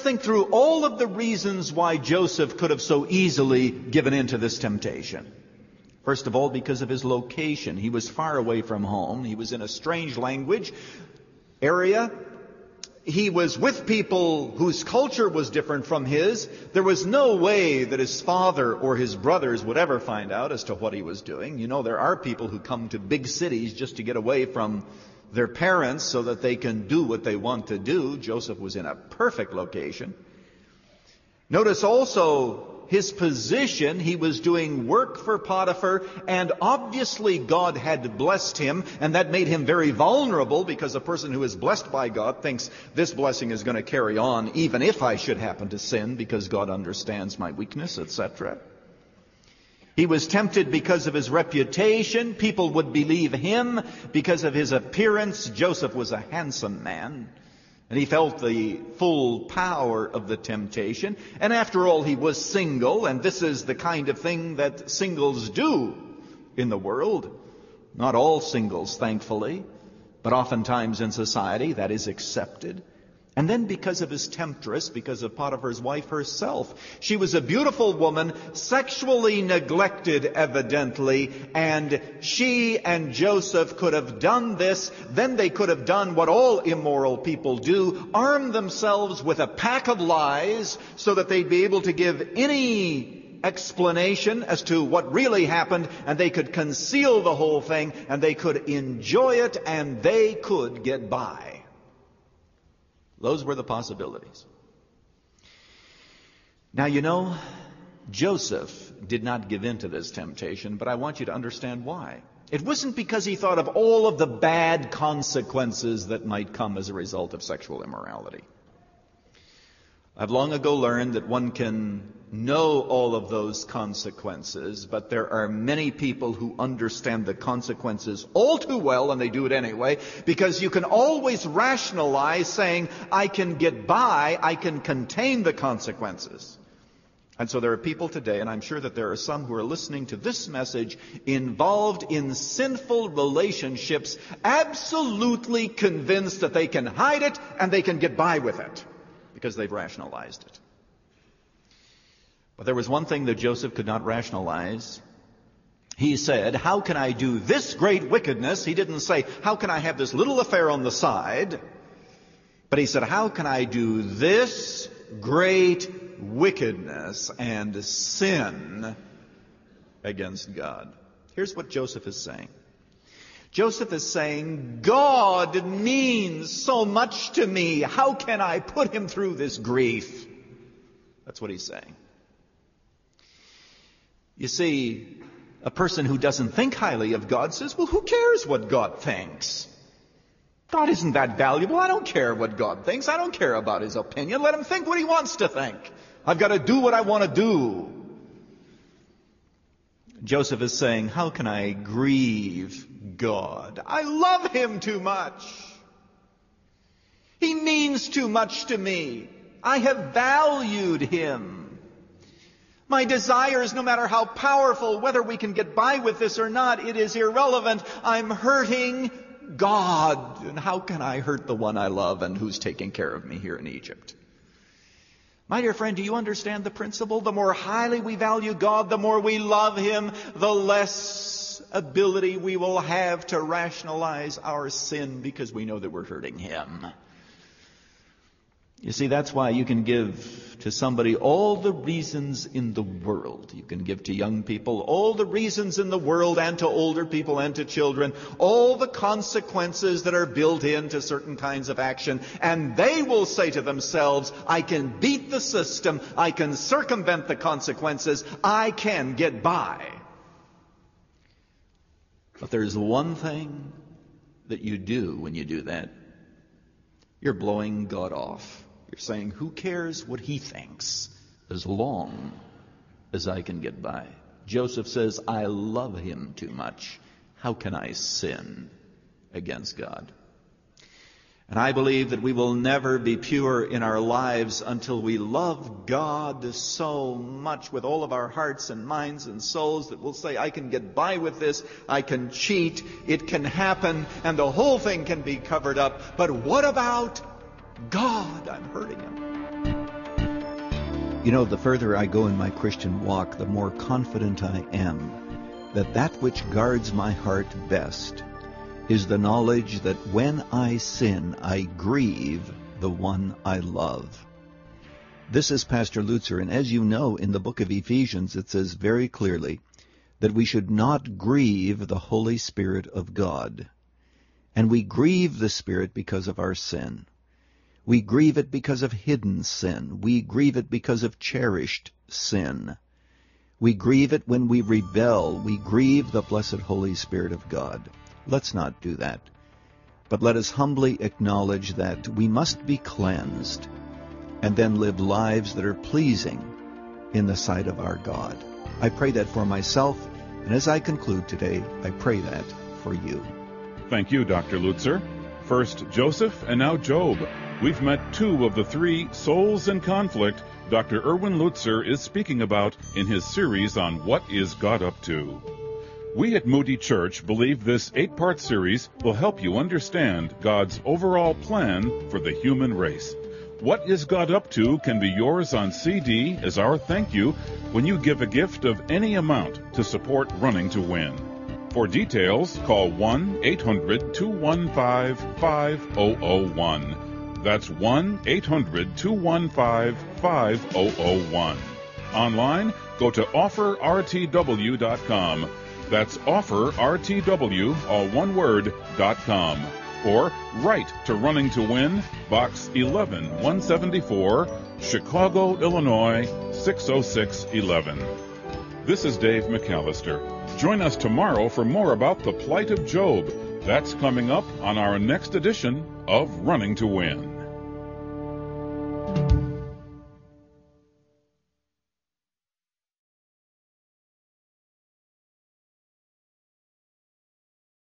Think through all of the reasons why Joseph could have so easily given in to this temptation. First of all, because of his location. He was far away from home. He was in a strange language area. He was with people whose culture was different from his. There was no way that his father or his brothers would ever find out as to what he was doing. You know, there are people who come to big cities just to get away from their parents so that they can do what they want to do. Joseph was in a perfect location. Notice also his position. He was doing work for Potiphar, and obviously God had blessed him, and that made him very vulnerable, because a person who is blessed by God thinks this blessing is going to carry on even if I should happen to sin, because God understands my weakness, etc. He was tempted because of his reputation. People would believe him because of his appearance. Joseph was a handsome man, and he felt the full power of the temptation. And after all, he was single, and this is the kind of thing that singles do in the world. Not all singles, thankfully, but oftentimes in society that is accepted. And then because of his temptress, because of Potiphar's wife herself. She was a beautiful woman, sexually neglected evidently, and she and Joseph could have done this. Then they could have done what all immoral people do, arm themselves with a pack of lies so that they'd be able to give any explanation as to what really happened, and they could conceal the whole thing, and they could enjoy it, and they could get by. Those were the possibilities. Now, you know, Joseph did not give in to this temptation, but I want you to understand why. It wasn't because he thought of all of the bad consequences that might come as a result of sexual immorality. I've long ago learned that one can know all of those consequences, but there are many people who understand the consequences all too well, and they do it anyway, because you can always rationalize saying, I can get by, I can contain the consequences. And so there are people today, and I'm sure that there are some who are listening to this message, involved in sinful relationships, absolutely convinced that they can hide it and they can get by with it, because they've rationalized it. But there was one thing that Joseph could not rationalize. He said, how can I do this great wickedness? He didn't say, how can I have this little affair on the side? But he said, how can I do this great wickedness and sin against God? Here's what Joseph is saying. Joseph is saying, God means so much to me. How can I put him through this grief? That's what he's saying. You see, a person who doesn't think highly of God says, well, who cares what God thinks? God isn't that valuable. I don't care what God thinks. I don't care about his opinion. Let him think what he wants to think. I've got to do what I want to do. Joseph is saying, how can I grieve God? I love him too much. He means too much to me. I have valued him. My desires, no matter how powerful, whether we can get by with this or not, it is irrelevant. I'm hurting God. And how can I hurt the one I love and who's taking care of me here in Egypt? My dear friend, do you understand the principle? The more highly we value God, the more we love him, the less ability we will have to rationalize our sin because we know that we're hurting him. You see, that's why you can give to somebody all the reasons in the world. You can give to young people all the reasons in the world, and to older people and to children, all the consequences that are built into certain kinds of action. And they will say to themselves, I can beat the system, I can circumvent the consequences, I can get by. But there's one thing that you do when you do that. You're blowing God off. You're saying, who cares what he thinks as long as I can get by? Joseph says, I love him too much. How can I sin against God? And I believe that we will never be pure in our lives until we love God so much with all of our hearts and minds and souls that we'll say, I can get by with this, I can cheat, it can happen, and the whole thing can be covered up. But what about God? I'm hurting him. You know, the further I go in my Christian walk, the more confident I am that which guards my heart best is the knowledge that when I sin, I grieve the one I love. This is Pastor Lutzer, and as you know, in the book of Ephesians, it says very clearly that we should not grieve the Holy Spirit of God. And we grieve the Spirit because of our sin. We grieve it because of hidden sin. We grieve it because of cherished sin. We grieve it when we rebel. We grieve the blessed Holy Spirit of God. Let's not do that. But let us humbly acknowledge that we must be cleansed and then live lives that are pleasing in the sight of our God. I pray that for myself, and as I conclude today, I pray that for you. Thank you, Dr. Lutzer. First Joseph and now Job. We've met two of the three souls in conflict Dr. Erwin Lutzer is speaking about in his series on What is God Up To? We at Moody Church believe this 8-part series will help you understand God's overall plan for the human race. What is God Up To can be yours on CD as our thank you when you give a gift of any amount to support Running to Win. For details, call 1-800-215-5001. That's 1-800-215-5001. Online, go to offerrtw.com. That's offerrtw, all one word, .com. Or write to Running to Win, Box 11174, Chicago, Illinois, 60611. This is Dave McAllister. Join us tomorrow for more about the plight of Job. That's coming up on our next edition of Running to Win.